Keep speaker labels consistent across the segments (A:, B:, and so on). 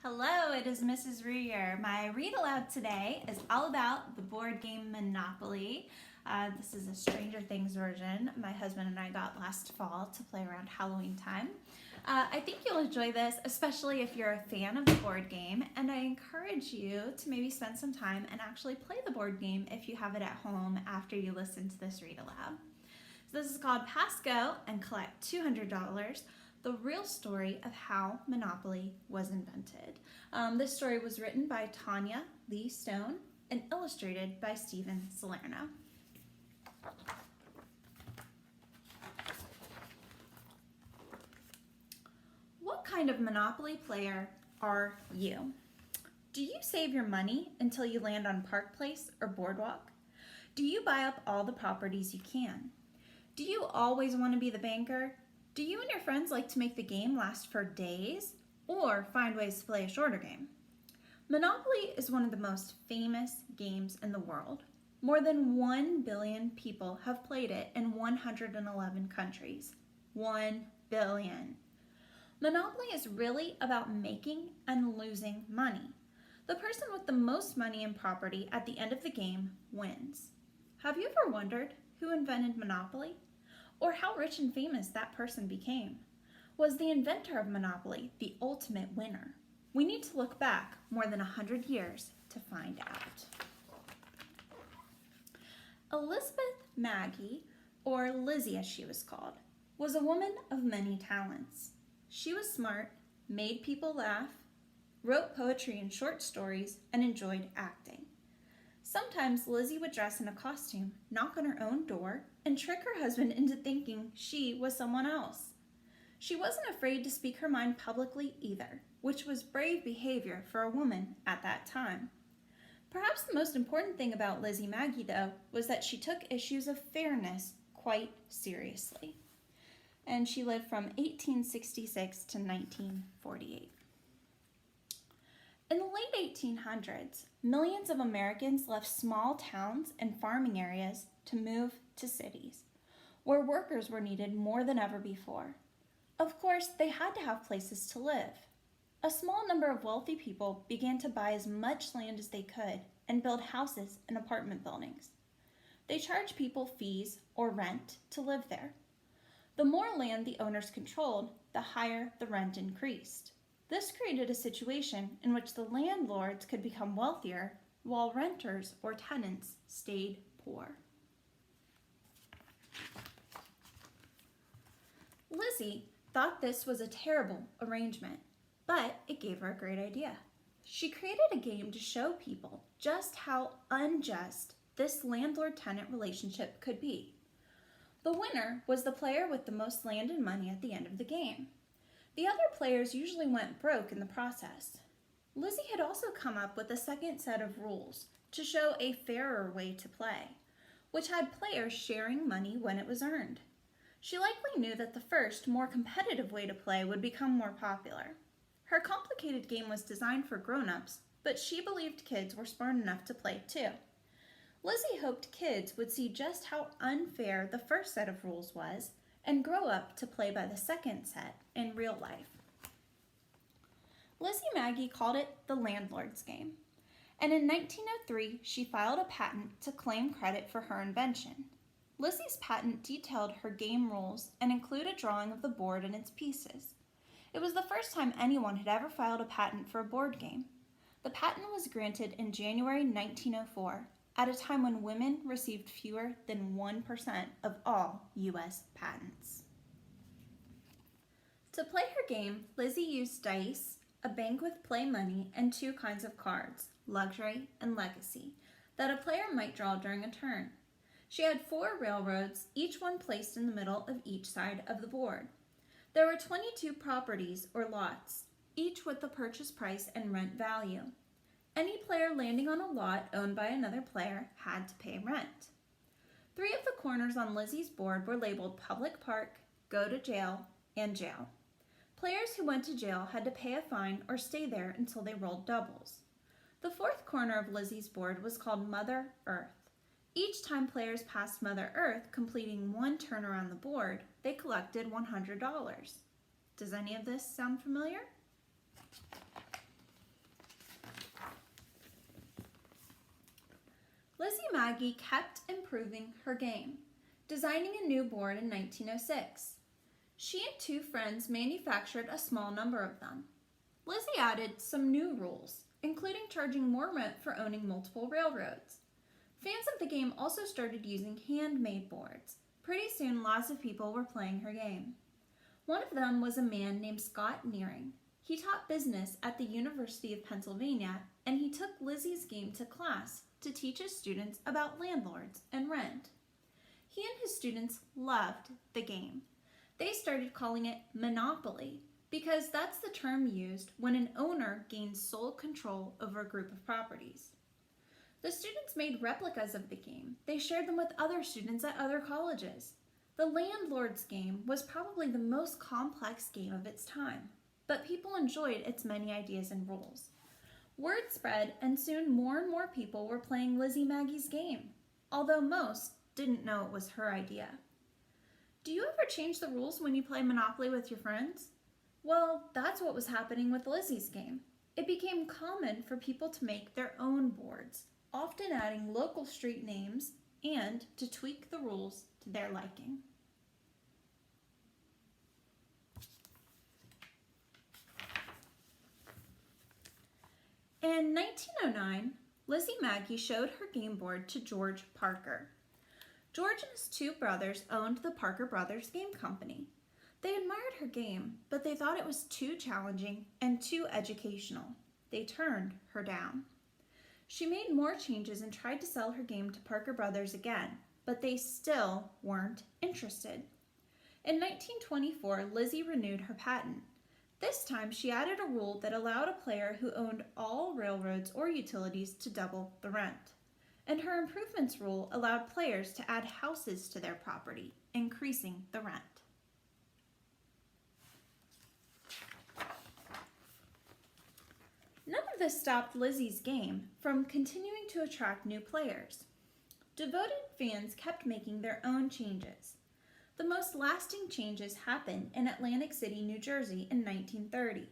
A: Hello, it is Mrs. Rear. My read aloud today is all about the board game Monopoly. This is a Stranger Things version my husband and I got last fall to play around Halloween time. I think you'll enjoy this, especially if you're a fan of the board game, and I encourage you to maybe spend some time and actually play the board game if you have it at home after you listen to this read aloud. So this is called Pass Go and Collect $200. The real story of how Monopoly was invented. This story was written by Tanya Lee Stone and illustrated by Steven Salerno. What kind of Monopoly player are you? Do you save your money until you land on Park Place or Boardwalk? Do you buy up all the properties you can? Do you always want to be the banker? Do you and your friends like to make the game last for days or find ways to play a shorter game? Monopoly is one of the most famous games in the world. More than 1 billion people have played it in 111 countries. 1 billion. Monopoly is really about making and losing money. The person with the most money and property at the end of the game wins. Have you ever wondered who invented Monopoly? Or how rich and famous that person became? Was the inventor of Monopoly the ultimate winner? We need to look back more than 100 years to find out. Elizabeth Magie, or Lizzie as she was called, was a woman of many talents. She was smart, made people laugh, wrote poetry and short stories, and enjoyed acting. Sometimes Lizzie would dress in a costume, knock on her own door, and trick her husband into thinking she was someone else. She wasn't afraid to speak her mind publicly either, which was brave behavior for a woman at that time. Perhaps the most important thing about Lizzie Magie, though, was that she took issues of fairness quite seriously. And she lived from 1866 to 1948. In the late 1800s, millions of Americans left small towns and farming areas to move to cities, where workers were needed more than ever before. Of course, they had to have places to live. A small number of wealthy people began to buy as much land as they could and build houses and apartment buildings. They charged people fees or rent to live there. The more land the owners controlled, the higher the rent increased. This created a situation in which the landlords could become wealthier while renters or tenants stayed poor. Lizzie thought this was a terrible arrangement, but it gave her a great idea. She created a game to show people just how unjust this landlord-tenant relationship could be. The winner was the player with the most land and money at the end of the game. The other players usually went broke in the process. Lizzie had also come up with a second set of rules to show a fairer way to play, which had players sharing money when it was earned. She likely knew that the first, more competitive way to play would become more popular. Her complicated game was designed for grown-ups, but she believed kids were smart enough to play too. Lizzie hoped kids would see just how unfair the first set of rules was and grow up to play by the second set in real life. Lizzie Magie called it the landlord's game, and in 1903 she filed a patent to claim credit for her invention. Lizzie's patent detailed her game rules and included a drawing of the board and its pieces. It was the first time anyone had ever filed a patent for a board game. The patent was granted in January 1904, at a time when women received fewer than 1% of all U.S. patents. To play her game, Lizzie used dice, a bank with play money, and two kinds of cards, luxury and legacy, that a player might draw during a turn. She had 4 railroads, each one placed in the middle of each side of the board. There were 22 properties or lots, each with the purchase price and rent value. Any player landing on a lot owned by another player had to pay rent. 3 of the corners on Lizzie's board were labeled Public Park, Go to Jail, and Jail. Players who went to jail had to pay a fine or stay there until they rolled doubles. The 4th corner of Lizzie's board was called Mother Earth. Each time players passed Mother Earth, completing 1 turn around the board, they collected $100. Does any of this sound familiar? Maggie kept improving her game, designing a new board in 1906. She and two friends manufactured a small number of them. Lizzie added some new rules, including charging more rent for owning multiple railroads. Fans of the game also started using handmade boards. Pretty soon, lots of people were playing her game. One of them was a man named Scott Nearing. He taught business at the University of Pennsylvania, and he took Lizzie's game to class to teach his students about landlords and rent. He and his students loved the game. They started calling it Monopoly because that's the term used when an owner gains sole control over a group of properties. The students made replicas of the game. They shared them with other students at other colleges. The landlord's game was probably the most complex game of its time, but people enjoyed its many ideas and rules. Word spread, and soon more and more people were playing Lizzie Maggie's game, although most didn't know it was her idea. Do you ever change the rules when you play Monopoly with your friends? Well, that's what was happening with Lizzie's game. It became common for people to make their own boards, often adding local street names and to tweak the rules to their liking. In 1909, Lizzie Maggie showed her game board to George Parker. George and his two brothers owned the Parker Brothers Game Company. They admired her game, but they thought it was too challenging and too educational. They turned her down. She made more changes and tried to sell her game to Parker Brothers again, but they still weren't interested. In 1924, Lizzie renewed her patent. This time, she added a rule that allowed a player who owned all railroads or utilities to double the rent. And her improvements rule allowed players to add houses to their property, increasing the rent. None of this stopped Lizzie's game from continuing to attract new players. Devoted fans kept making their own changes. The most lasting changes happened in Atlantic City, New Jersey in 1930.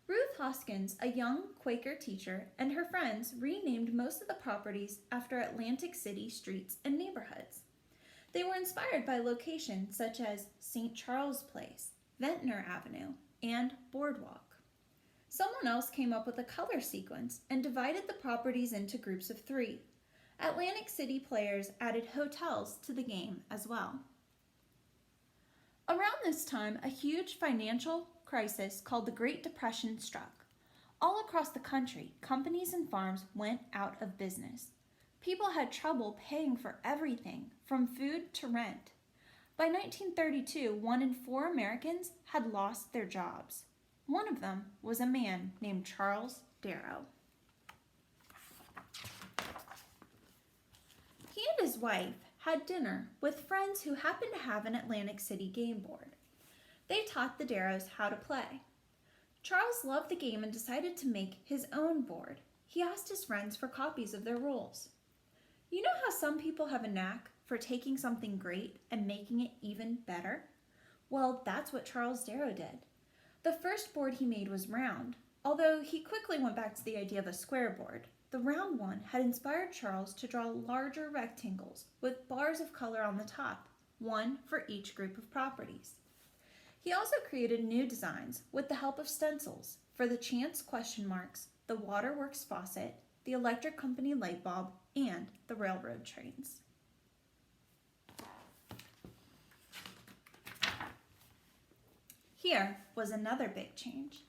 A: Ruth Hoskins, a young Quaker teacher, and her friends renamed most of the properties after Atlantic City streets and neighborhoods. They were inspired by locations such as St. Charles Place, Ventnor Avenue, and Boardwalk. Someone else came up with a color sequence and divided the properties into groups of 3. Atlantic City players added hotels to the game as well. Around this time, a huge financial crisis called the Great Depression struck. All across the country, companies and farms went out of business. People had trouble paying for everything, from food to rent. By 1932, 1 in 4 Americans had lost their jobs. One of them was a man named Charles Darrow. He and his wife had dinner with friends who happened to have an Atlantic City game board. They taught the Darrows how to play. Charles loved the game and decided to make his own board. He asked his friends for copies of their rules. You know how some people have a knack for taking something great and making it even better? Well, that's what Charles Darrow did. The first board he made was round, although he quickly went back to the idea of a square board. The round one had inspired Charles to draw larger rectangles with bars of color on the top, one for each group of properties. He also created new designs with the help of stencils for the Chance question marks, the Waterworks faucet, the electric company light bulb, and the railroad trains. Here was another big change.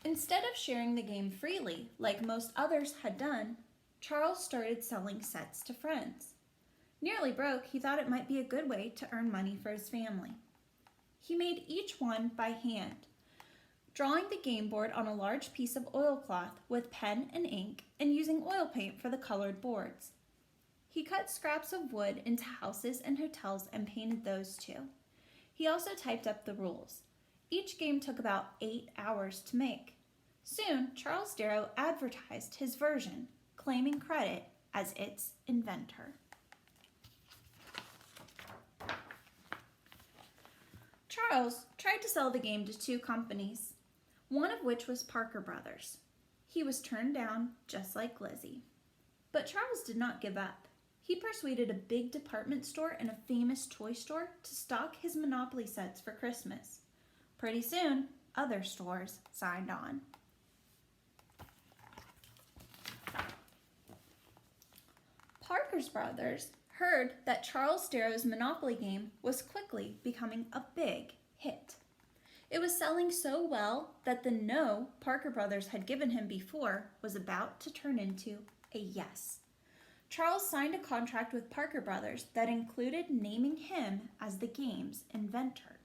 A: Instead of sharing the game freely, like most others had done, Charles started selling sets to friends. Nearly broke, he thought it might be a good way to earn money for his family. He made each one by hand, drawing the game board on a large piece of oilcloth with pen and ink and using oil paint for the colored boards. He cut scraps of wood into houses and hotels and painted those too. He also typed up the rules. Each game took about 8 hours to make. Soon, Charles Darrow advertised his version, claiming credit as its inventor. Charles tried to sell the game to 2 companies, one of which was Parker Brothers. He was turned down just like Lizzie. But Charles did not give up. he persuaded a big department store and a famous toy store to stock his Monopoly sets for Christmas. Pretty soon, other stores signed on. Parker's brothers heard that Charles Darrow's Monopoly game was quickly becoming a big hit. It was selling so well that the no Parker brothers had given him before was about to turn into a yes. Charles signed a contract with Parker brothers that included naming him as the game's inventor.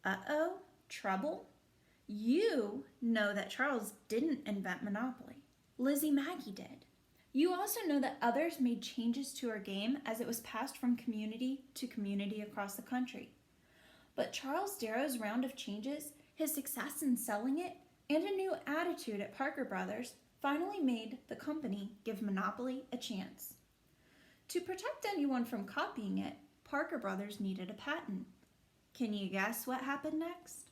A: Uh-oh, trouble? You know that Charles didn't invent Monopoly. Lizzie Magie did. You also know that others made changes to her game as it was passed from community to community across the country. But Charles Darrow's round of changes, his success in selling it, and a new attitude at Parker Brothers finally made the company give Monopoly a chance. To protect anyone from copying it, Parker Brothers needed a patent. Can you guess what happened next?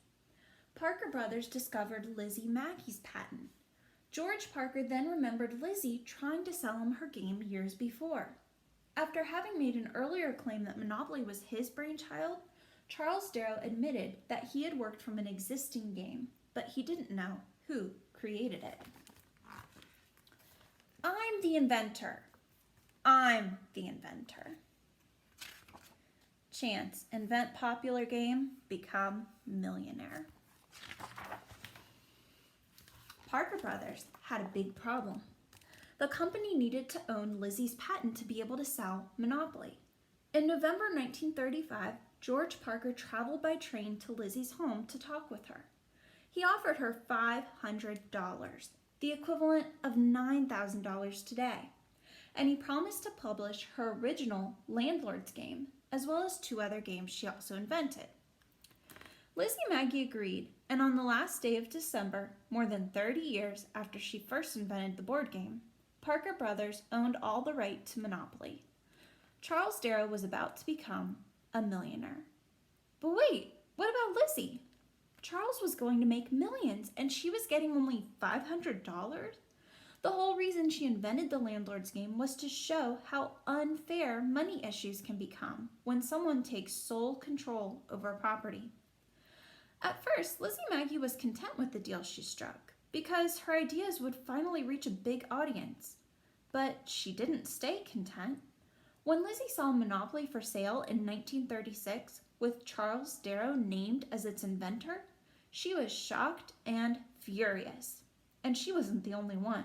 A: Parker Brothers discovered Lizzie Magie's patent. George Parker then remembered Lizzie trying to sell him her game years before. After having made an earlier claim that Monopoly was his brainchild, Charles Darrow admitted that he had worked from an existing game, but he didn't know who created it. I'm the inventor. I'm the inventor. Chance, invent popular game, become millionaire. Parker Brothers had a big problem. The company needed to own Lizzie's patent to be able to sell Monopoly. In November 1935, George Parker traveled by train to Lizzie's home to talk with her. He offered her $500, the equivalent of $9,000 today, and he promised to publish her original Landlord's game, as well as 2 other games she also invented. Lizzie Magie agreed, and on the last day of December, more than 30 years after she first invented the board game, Parker Brothers owned all the right to Monopoly. Charles Darrow was about to become a millionaire. But wait, what about Lizzie? Charles was going to make millions, and she was getting only $500? The whole reason she invented the Landlord's game was to show how unfair money issues can become when someone takes sole control over a property. At first, Lizzie Magie was content with the deal she struck because her ideas would finally reach a big audience. But she didn't stay content. When Lizzie saw Monopoly for sale in 1936, with Charles Darrow named as its inventor, she was shocked and furious. And she wasn't the only one.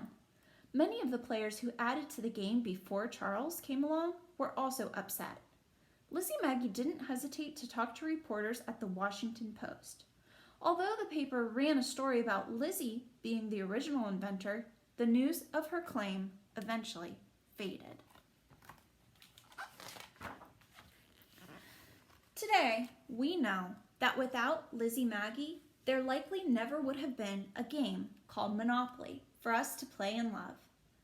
A: Many of the players who added to the game before Charles came along were also upset. Lizzie Magie didn't hesitate to talk to reporters at the Washington Post. Although the paper ran a story about Lizzie being the original inventor, the news of her claim eventually faded. Today, we know that without Lizzie Magie, there likely never would have been a game called Monopoly for us to play and love.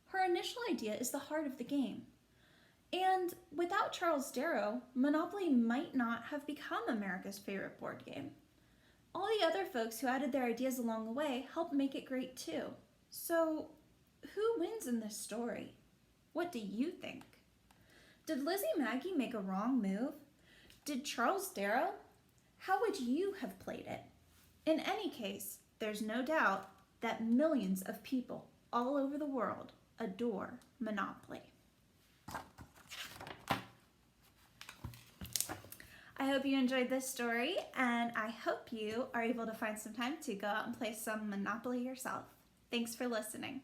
A: Her initial idea is the heart of the game. And without Charles Darrow, Monopoly might not have become America's favorite board game. All the other folks who added their ideas along the way helped make it great too. So, who wins in this story? What do you think? Did Lizzie Magie make a wrong move? Did Charles Darrow? How would you have played it? In any case, there's no doubt that millions of people all over the world adore Monopoly. I hope you enjoyed this story, and I hope you are able to find some time to go out and play some Monopoly yourself. Thanks for listening.